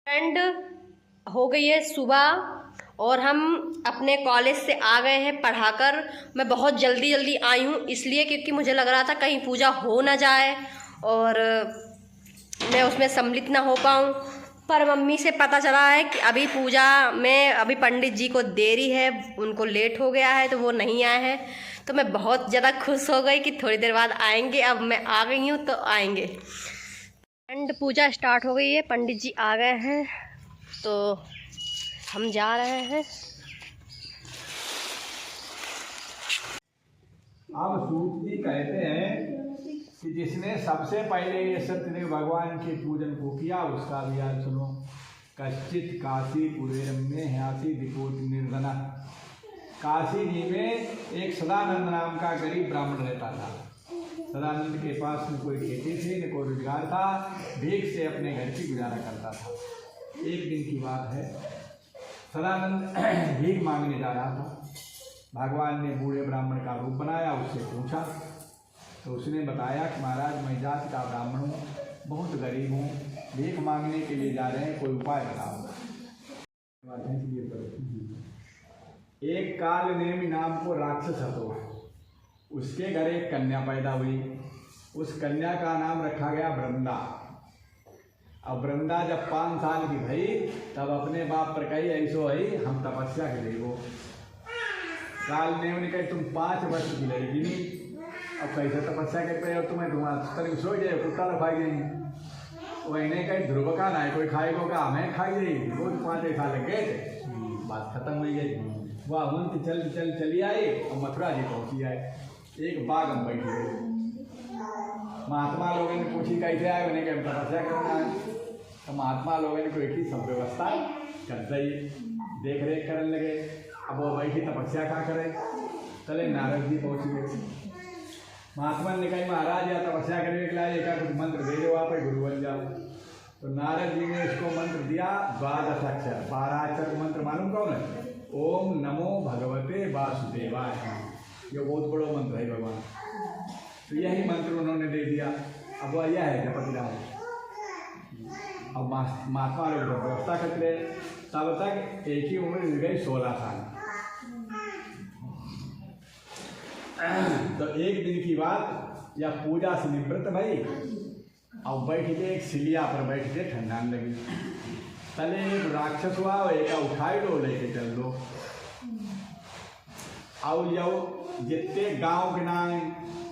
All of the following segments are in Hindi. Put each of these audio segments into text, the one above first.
फ्रेंड, हो गई है सुबह और हम अपने कॉलेज से आ गए हैं पढ़ाकर। मैं बहुत जल्दी जल्दी आई हूँ इसलिए क्योंकि मुझे लग रहा था कहीं पूजा हो ना जाए और मैं उसमें सम्मिलित ना हो पाऊँ। पर मम्मी से पता चला है कि अभी पूजा में अभी पंडित जी को देरी है, उनको लेट हो गया है तो वो नहीं आए हैं। तो मैं बहुत ज़्यादा खुश हो गई कि थोड़ी देर बाद आएंगे। अब मैं आ गई हूँ तो आएंगे। एंड पूजा स्टार्ट हो गई है, पंडित जी आ गए हैं तो हम जा रहे हैं। अब सूत जी कहते हैं कि जिसने सबसे पहले ये सत्यदेव भगवान के पूजन को किया उसका भी आज सुनो। कश्चित काशी पुरेरम में ह्यासी दिकोट निर्धना। काशी जी में एक सदानंद नाम का गरीब ब्राह्मण रहता था। सदानंद के पास न कोई खेती थी न कोई रोजगार था, भीख से अपने घर की गुजारा करता था। एक दिन की बात है, सदानंद भीख मांगने जा रहा था। भगवान ने बूढ़े ब्राह्मण का रूप बनाया, उससे पूछा तो उसने बताया कि महाराज मैं जाति का ब्राह्मण हूँ, बहुत गरीब हूँ, भीख मांगने के लिए जा रहे हैं, कोई उपाय बताओ। एक काल नेमि नाम को राक्षस હતો, उसके घर एक कन्या पैदा हुई। उस कन्या का नाम रखा गया वृंदा। अब वृंदा जब 5 साल की भई तब अपने बाप पर कही ऐसो है हम तपस्या के लिए वो। काल नेम ने कही तुम 5 वर्ष की लड़की नहीं, अब कैसे तपस्या करते हो, तुम्हें तुम्हारा सो जाए कुत्ता रखाई गई। वही कही ध्रुव का ना कोई खाएगो का हमें खाई गई, रोज 5 ऐसा लग गए थे, बात खत्म हुई गई। वह हंत चली आई और मथुरा जी पहुंची आए। एक बाग हम बैठी गई। महात्मा लोगों ने पूछी कैसे आए, उन्हें कहीं तपस्या करना है। तो महात्मा लोगों ने कोई की सब व्यवस्था कर दी, देख रेख करने लगे। अब वो बैठी तपस्या क्या करे, चले नारद जी पहुँच गए। महात्मा ने कहा महाराज या तपस्या करने के लिए एक कुछ मंत्र दे दो, आप गुरु बन जाओ। तो नारद जी ने इसको मंत्र दिया 12 अक्षर। 12 अक्षर मंत्र मालूम कौन है? ओम नमो भगवते वासुदेवाय। ये बहुत बड़ा मंत्र है भगवान। तो यही मंत्र उन्होंने दे दिया। अब वह यह है जपति राम। अब महात्मा लोग जब व्यवस्था करते तब तक एक ही उम्र मिल गई 16 साल। तो एक दिन की बात, या पूजा से निवृत्त भाई अब बैठ के एक सिलिया पर बैठ के ठंडान लगी। तले एक राक्षस हुआ, एक उठाई लो लेके चल लो। आओ जाओ जितने गांव के नाम,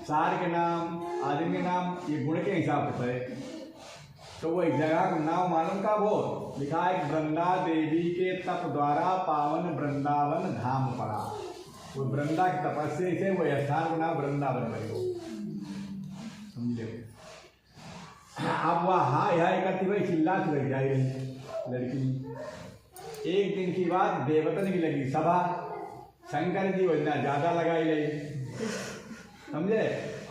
शहर के नाम, आदमी के नाम ये गुण के हिसाब से है। तो वो एक जगह का नाम मालूम का वो लिखा है, वृंदा देवी के तप द्वारा पावन वृंदावन धाम पड़ा। वो वृंदा की तपस्या से वो स्थान का नाम वृंदावन पड़े। समझे? अब वह हाय हाय करती हुई चिल्ला लग जाएगी लड़की। एक दिन की बात, देवतन की लगी सभा, शंकर जी वजना ज़्यादा लगाई गई। समझे?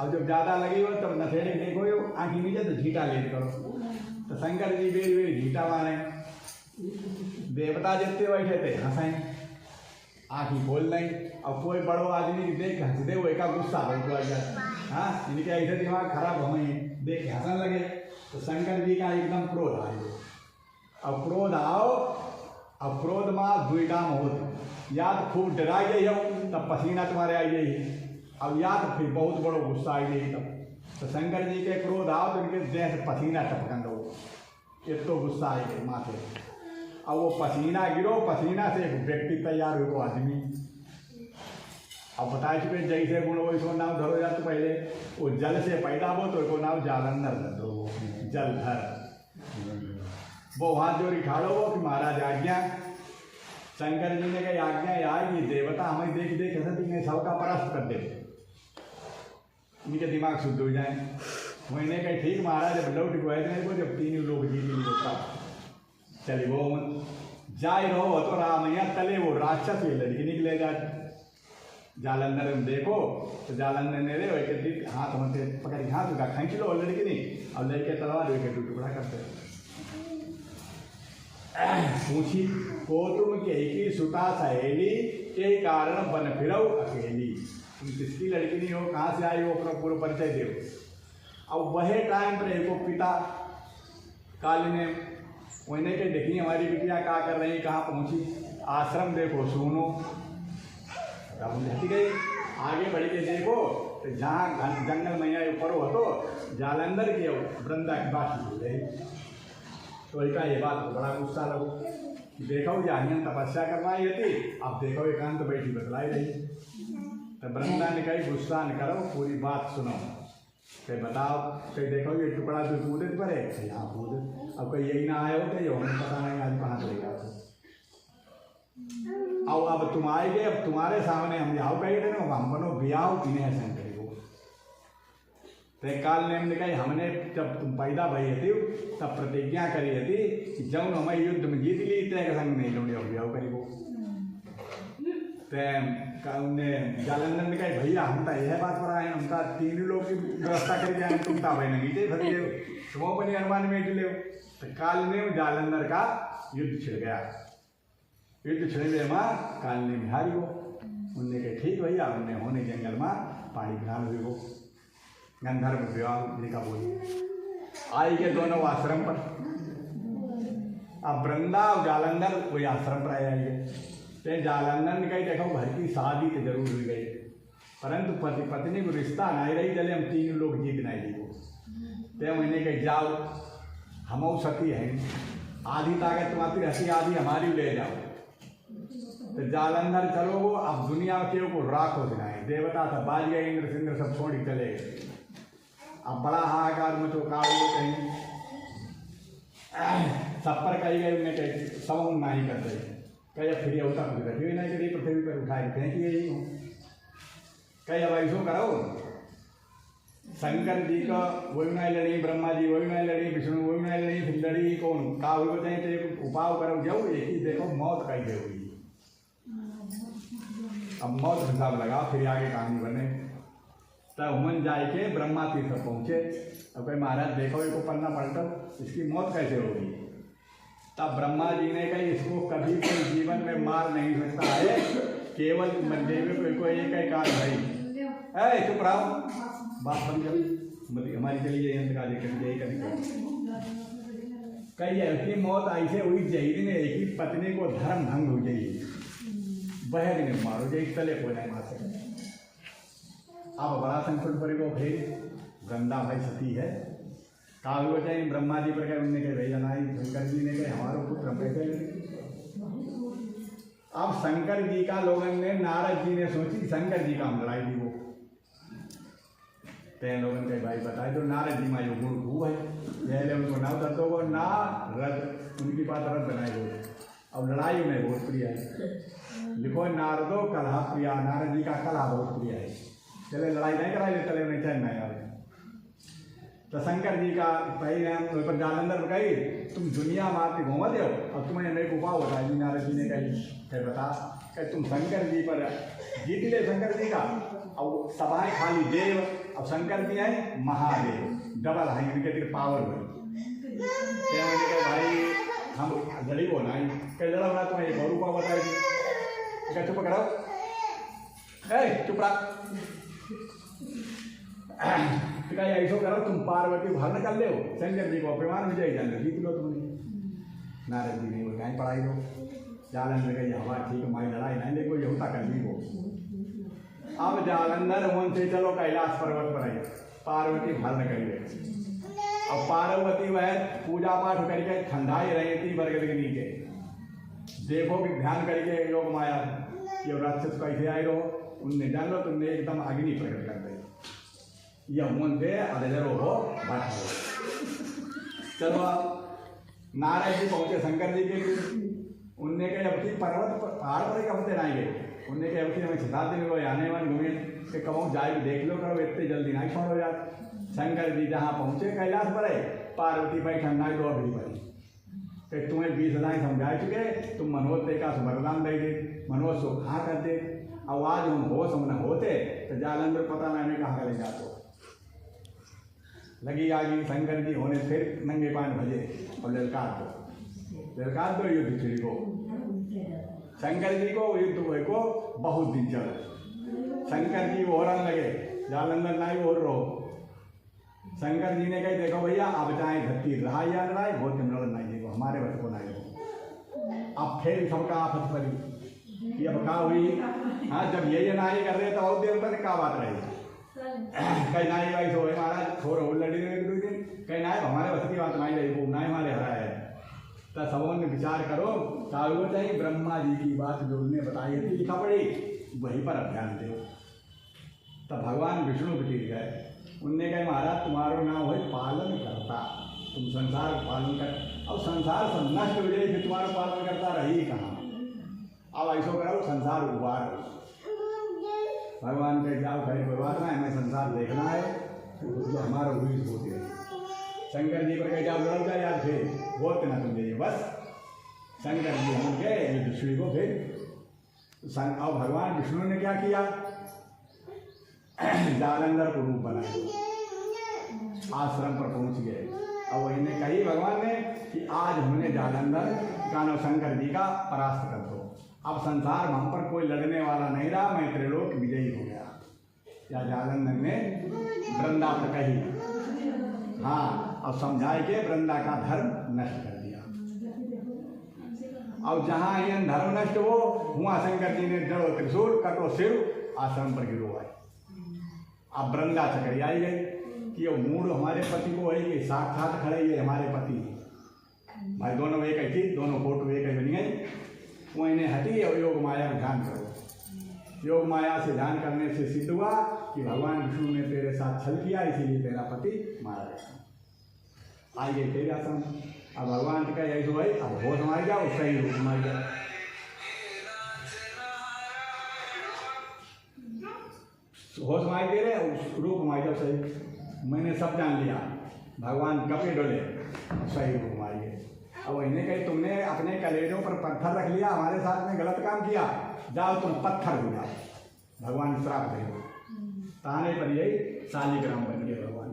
अब जब ज़्यादा लगी हो तब नशेड़े देखो यो आँखी नीचे तो झीटा ले करो। तो Shankar ji berry berry zeta मारे। देवता जितने बैठे थे हंसाई, आँखी खोल नहीं। अब कोई बड़ो आदमी देख हंस दे, वो एक गुस्सा हो जाए। हाँ, इनके ऐसे दिमाग खराब हो गए, देख हंसन लगे। तो शंकर जी का एकदम क्रोध आए। अब क्रोध आओ, अब क्रोध में 2 काम होते, या तो खूब डराई गई हो तब पसीना तुम्हारे आई गई, अब या तो फिर बहुत बड़ो गुस्सा आई गई तब। तो शंकर जी के क्रोध आओ तो इनके देह से पसीना टपकन दो, एक तो गुस्सा आई गई माथे। अब वो पसीना गिरो, पसीना से एक व्यक्ति तैयार हो आदमी। अब बताए चुके जैसे गुण वो इसको नाम धरो जाते पहले वो जल से पैदा हो तो इसको नाम जालंधर धरो, जलधर। वो हाथ जोड़ी खाड़ो हो कि महाराज आज्ञा। शंकर जी ने कही आज्ञा यार, ये देवता हमें देख देख ऐसा सबका परास्त कर दे, इनके दिमाग शुद्ध हो जाए। मैंने कही ठीक महाराज लौट गए को जब 3 लोग जी होता चले वो जाए रहो तो रामैया तले वो राक्षस ये लड़की निकले जाए। जालंधर में देखो तो जालंधर ने रे हाथ होते पकड़ के हाथ उनका खींच लो लड़की नहीं, और लड़के तलवार एक टुकड़ा करते। पूछी को तुम के सुता सहेली के कारण बन फिरो अकेली। तुम किसकी लड़की नहीं हो, कहाँ से आई हो, अपना पूरा परिचय दो। अब वह टाइम पर एक पिता काली ने उन्हें के देखी हमारी बिटिया क्या कर रही, कहाँ पहुँची, आश्रम देखो सुनो। अब उन्हें गई आगे बढ़ के देखो तो जहाँ जंगल मैया ऊपर हो तो जालंधर की वृंदा की बात हो गई। तो एक ये बात को बड़ा गुस्सा लगो, देखो जहाँ तपस्या करवाई थी, अब देखो एकांत बैठी बतलाई रही। तो वृंदा ने कही गुस्सा न करो, पूरी बात सुनो। कहीं बताओ, कहीं देखो ये टुकड़ा तो कूदत पर है, यहाँ कूद, अब कहीं यही ना आए होते, हमें पता नहीं आज कहाँ चले गया। अब तुम आएगे, अब तुम्हारे सामने हम जाओ कही थे ना, हम बनो ब्याह किन्हें ऐसा करेगो। तो काल ने हमने कही हमने जब तुम पैदा भई थी तब प्रतिज्ञा करी थी कि जब हमें युद्ध में जीत ली तय संग नहीं लौटे अब ब्याह करेगो। उनने जालंधर ने कही भैया हम तो यह बात पर आए, हम तो 3 लोग की व्यवस्था करके आए, तुम तो भाई नहीं थे भतीजे तुम अपनी अनुमान में ले। तो काल ने जालंधर का युद्ध छिड़ गया, युद्ध छिड़ने में काल ने बिहारी हो। उनने कहे ठीक भैया, उनने होने जंगल में पानी पिलान हुई हो, गंधर्व विवाह लिखा बोली आई के दोनों आश्रम पर। अब वृंदा और जालंधर वही आश्रम पर आए। तो जालंधर ने कही देखो घर की शादी तो जरूर हुई गई, परंतु पति पत्नी को रिश्ता नहीं रही, चले हम 3 लोग जीत नहीं दी। तो मैंने कही जाओ हम सती हैं, आधी ताकत तुम्हारी रहती, आधी हमारी ले जाओ। तो जालंधर चलो वो अब दुनिया के को राख हो दिलाए, देवता सब बाज गए, इंद्र सिंद्र सब छोड़ के चले गए। अब बड़ा हाहाकार में तो काल कहीं सब पर कही गई, उन्हें कही सब नहीं करते, कहीं फिर होता कुछ रखी नहीं करी, पृथ्वी पर उठाए फेंकी यही हूँ। कहीं अब ऐसो करो शंकर जी का वही नहीं लड़ी, ब्रह्मा जी वही नहीं लड़ी, विष्णु वही नहीं लड़ी, फिर लड़ी कौन का हुई बताए। तो एक उपाय करो जाओ, एक ही देखो मौत कैसे हुई। अब मौत हिसाब लगा फिर आगे कहानी बने। तब हुमन जाए के ब्रह्मा तीर्थ पहुँचे। अब कहीं महाराज देखो इसको पन्ना पलटो, इसकी मौत कैसे होगी। तब ब्रह्मा जी ने कही इसको कभी कोई जीवन में मार नहीं सकता है, केवल मंदिर को एक ही काल भाई चुप रहो, बात बंद कर हमारी चलिए यंत्रकाली कही ऐसी मौत ऐसे हुई जही ने एक ही पत्नी को धर्म भंग हो जाइए, वह दिन मारो जाए तले को नहीं मार सकते। अब बड़ा संकट पर को फिर गंदा भाई सती है काल बताए ब्रह्मा जी पर कहे, उनने कहे भैया ना शंकर जी ने कहे हमारे पुत्र पैसे। अब शंकर जी का लोगों ने नारद जी ने सोची शंकर जी का हम लड़ाई दी वो तय लोगों के भाई बताए तो नारद जी माँ गुण खूब है, पहले उनको नाव दत्तों को ना रथ उनकी बात रथ बनाई गई। अब लड़ाई में बहुत प्रिय है, लिखो नारदो कलह प्रिया, नारद जी का कलह बहुत प्रिय है, चले लड़ाई नहीं कराई ले चले नहीं चैन नहीं आए। तो शंकर जी का पहले हम पर जालंधर कही तुम दुनिया मारती घूमा दो, अब तुम्हें मेरे को उपाय बताया जी। नारद जी ने कही बता कि तुम शंकर जी पर जीत ले, शंकर जी का अब सभाएं खाली देव, अब शंकर जी है महादेव, डबल है इनके तेरे पावर हुई। कहे भाई हम जड़ी हो ना कह जड़ा बना तुम्हें एक और उपाय बताएगी, क्या चुप करो चुप रहा। ऐसा करो तुम पार्वती भर निकल ले शंकर जी को अभिमान विजय जान जीत लो तुमने। नारद जी ने वो कहीं पढ़ाई लो, जालंधर कही हवा ठीक माई लड़ाई नहीं देखो ये होता कर दी वो। अब जालंधर वन से चलो कैलाश पर्वत पर आई, पार्वती भर निकल गई। अब पार्वती वह पूजा पाठ करके ठंडाई रही थी बरगद के नीचे, देखो कि ध्यान करके लोग माया ये राक्षस कैसे आए रहो, उनने जान लो तुमने एकदम अग्नि प्रकट कर दी, यह मन से अधजरो हो बैठा हो। चलो नारायण जी पहुंचे शंकर जी के लिए, उनने कहे अब की पर्वत पर पहाड़ पर कब से नहीं गए, उनने कहे अब की हमें 7 दिन को आने वाले घूमे के कमाऊँ जाए देख लो करो इतने जल्दी नहीं छोड़ो यार। शंकर जी जहाँ पहुँचे कैलाश पर है, पार्वती भाई ठंडा दो अभी भाई कि तुम्हें 20 हजार समझा चुके, तुम मनोज का वरदान दे दे, मनोज को कहाँ कर दे। अब आज हम होश हम न होते तो जालंधर पता नहीं कहाँ कर ले जाते। लगी आगे शंकर जी होने फिर नंगे पान भजे और ललकार दो युद्ध छिड़ी को। शंकर जी को युद्ध हुए को बहुत दिन चलो, शंकर जी ओरन लगे, जालंधर नहीं ओर रहो। शंकर जी ने कही देखो भैया अब चाहे धरती रहा या लड़ाई बहुत लड़ नहीं देगा, हमारे बस को ना हो। अब फिर सबका आफत पड़ी कि अब का हुई। हाँ, जब ये नाई कर रहे तो और देर तक क्या बात रही। कहीं नाई भाई सो महाराज थोड़ा हो लड़ी रहे दो दिन, कहीं नाई हमारे बस की बात नहीं रही, वो नाई हमारे हरा है। तो सबों ने विचार करो सालू चाहिए ब्रह्मा जी की बात जो उन्होंने बताई थी लिखा पड़ी वहीं पर अब ध्यान दो। तब भगवान विष्णु बिटिर गए, उनने कहा महाराज तुम्हारो नाम हो पालन करता, तुम संसार पालन कर। अब संसार सब नष्ट हो जाए फिर तुम्हारा पालन करता रही कहाँ। अब ऐसा करो संसार उबार। भगवान के जाओ खैर परमात्मा है, हमें संसार देखना है, तो हमारा हुई होती है। शंकर जी पर कह जाओ लड़ जाए यार फिर बोलते ना तुम जाइए बस। शंकर जी हम गए विष्णु को फिर और भगवान विष्णु ने क्या किया, जालंधर को रूप बनाया, आश्रम पर पहुंच गए। अब वही ने कही भगवान ने कि आज हमने जालंधर कानो शंकर जी का परास्त कर दो। अब संसार में हम पर कोई लड़ने वाला नहीं रहा, मैं त्रिलोक विजयी हो गया। या जालंधर ने वृंदा पर कही। हाँ, अब समझाए के वृंदा का धर्म नष्ट कर दिया। अब जहाँ ये धर्म नष्ट हो वहाँ शंकर जी ने जड़ो त्रिशूल कटो सिर आश्रम पर गिरो आए। अब वृंदा चकरी आई गई कि ये मूड हमारे पति को है कि साक्षात खड़े ये हमारे पति भाई, दोनों एक ही थी, दोनों फोटो एक ही बनी गई। वो इन्हें हटी और योग माया का ध्यान करो। योग माया से ध्यान करने से सिद्ध हुआ कि भगवान विष्णु ने तेरे साथ छल किया, इसीलिए तेरा पति मारा गया। आई गई तेरे आश्रम। अब भगवान का यही तो भाई अब होश मार जाओ, सही रूप मार जाओ। होश मार दे रहे उस रूप मार जाओ सही। मैंने सब जान लिया, भगवान कपड़े डोले सही रूप मारिए। अब इन्हें कही तुमने अपने कलेजों पर पत्थर रख लिया, हमारे साथ में गलत काम किया, जाओ तुम पत्थर हो जाओ। भगवान श्राप दे ताने पर यही शालिग्राम बन गए भगवान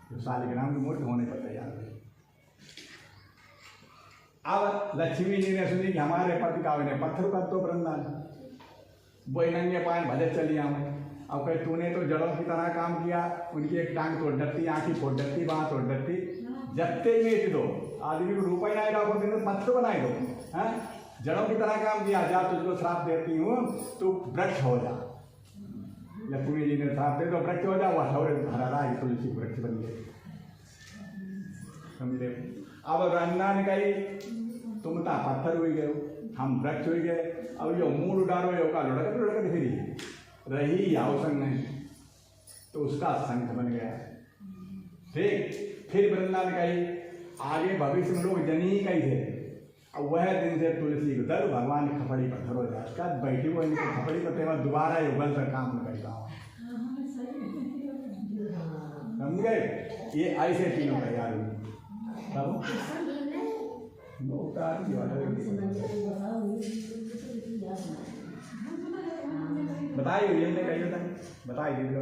जो शालिग्राम की मूर्ति होने पर तैयार हुई। अब लक्ष्मी जी ने सुनी कि हमारे पति का उन्हें पत्थर कर दो वृंदावन, वो नंगे पाए भजत चली आऊँ। अब कहीं तूने तो जड़ों की तरह काम किया, उनकी एक टांग तोड़ डरती, आँखी फोड़ डरती, बाँह तोड़ डरती, जत्ते में दो आदमी को रूपा ही ना आएगा, पत्थर बनाए दो। हैं, जड़ों की तरह काम किया, जा तुझको श्राप देती हूँ तू वृक्ष हो जा। लक्ष्मी जी ने श्राप दे दो वृक्ष हो जा, वह हरा रहा तुलसी वृक्ष बन गए। समझे। अब वृंदा ने कही तुम तो पत्थर हुई गए, हम वृक्ष हुई गए। अब यो मूड उडारो यो का लुढ़कत लुढ़कत फिरी रही आओ संग नहीं, तो उसका संग बन गया। ठीक, फिर वृंदा ने कही आगे भविष्य में लोग जनी ही कही थे। अब वह दिन से तुलसी को दर भगवान खपड़ी पत्थर हो जाए, क्या बैठी वो इनकी खपड़ी पत्थर दोबारा युगल तक काम न करेगा। समझ गए, ये ऐसे तीनों तैयार हुई। तब बताइए ये कही होता है, बताई दीजिए।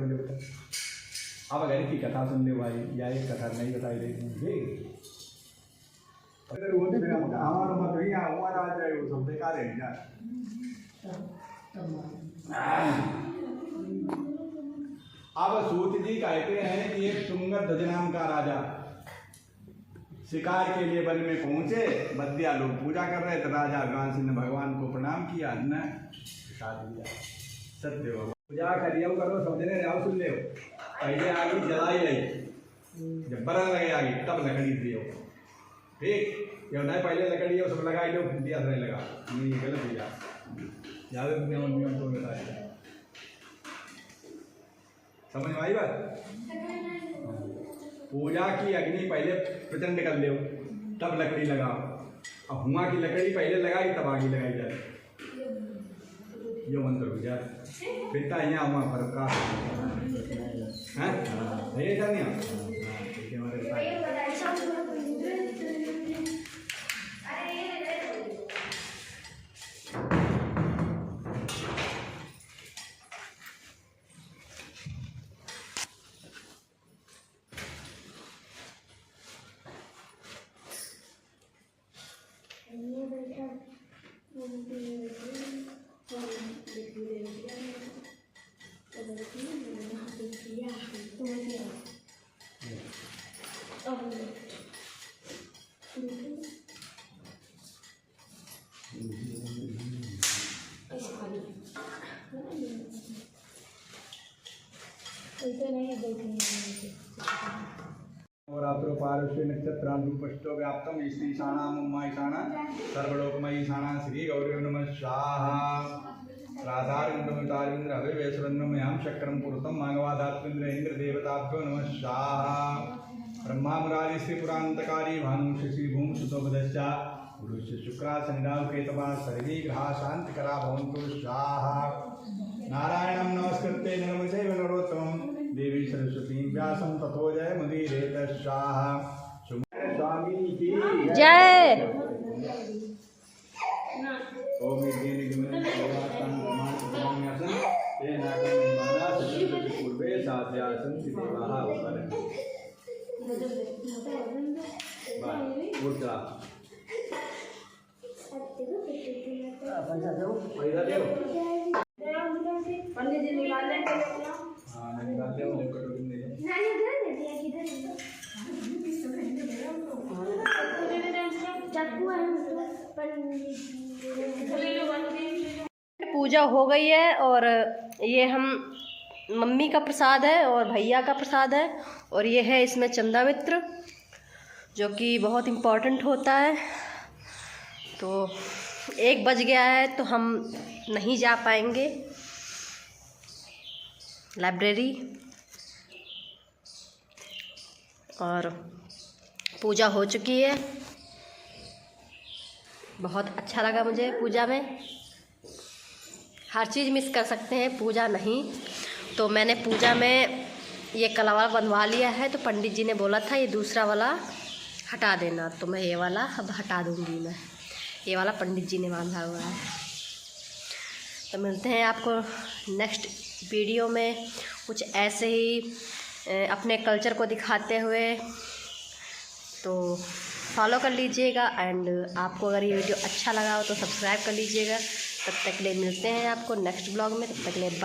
अब अगर की कथा सुनने वाली या एक कथा नहीं बताई देती अगर वो तो मेरा हमारा मत नहीं हमारा आ जाए वो सब बेकार है यार। अब सूत जी कहते हैं कि एक तुंगध्वज नाम का राजा शिकार के लिए वन में पहुंचे, बद्या लोग पूजा कर रहे थे। राजा भगवान सिंह ने भगवान को प्रणाम किया, न प्रसाद दिया। सत्य हो पूजा करियो करो समझने जाओ सुन ले। पहले आगे जलाई रही, जब बरन लगे आगे तब लकड़ी दियो। ठीक, ये नहीं पहले लकड़ी है सब लगाई दो, दिया नहीं लगा, नहीं गलत दिया। ज्यादा नियम तो बताया, समझ में आई बात। पूजा की अग्नि पहले प्रचंड कर ले तब लकड़ी लगाओ। अब हुआ की लकड़ी पहले लगाई तब आगे लगाई जाए, ये मंत्र हो जाए। पिता यहाँ हुआ फर्क का है नहीं ऐसा नहीं। नमस्कारस्य नक्षत्रानुपष्टो व्याप्तम ईशानां उम्माईशाना सर्वलोकमयी ईशाना श्री गौरी नमः स्वाहा राधारविंद्र अभिवेशरन्नमयां चक्रं पुरुषं माघवादात्मेन्द्र इंद्र देवताभ्यो नमः स्वाहा ब्रह्मा मुरारी श्री पुरांतकारी भानु शशि भूम सुतोपदश्च गुरुश्च शुक्रा शनिराहु केतवा सर्वे ग्रहा शांतिकरा भवन्तु स्वाहा नारायणं नमस्कृत्य नरं चैव नरोत्तमं देवी सरस्वती व्यासं ततो जयमुदीरयेत् स्वाहा स्वामी की जय। ओम निगमन देवातं ब्रह्माण्यासन ते नागं निमाना सचंद्र पूर्वे साध्यासन देवाः उपरन् ऊर्जा पैसा दे पंडित जी निकाल ले। हां निकाल दे मुझे कटोरी में दे नानी उधर दे दिया किधर चाकू है पूजा हो गई है और ये हम मम्मी का प्रसाद है और भैया का प्रसाद है और ये है इसमें चंदा मित्र जो कि बहुत इम्पोर्टेंट होता है। तो 1 बज गया है तो हम नहीं जा पाएंगे लाइब्रेरी और पूजा हो चुकी है। बहुत अच्छा लगा मुझे पूजा में। हर चीज़ मिस कर सकते हैं, पूजा नहीं। तो मैंने पूजा में ये कलावा बनवा लिया है तो पंडित जी ने बोला था ये दूसरा वाला हटा देना, तो मैं ये वाला अब हटा दूँगी। मैं ये वाला पंडित जी ने बांधा हुआ है। तो मिलते हैं आपको नेक्स्ट वीडियो में कुछ ऐसे ही अपने कल्चर को दिखाते हुए। तो फॉलो कर लीजिएगा एंड आपको अगर ये वीडियो अच्छा लगा हो तो सब्सक्राइब कर लीजिएगा। तब तक के लिए मिलते हैं आपको नेक्स्ट ब्लॉग में। तब तक के लिए बाय।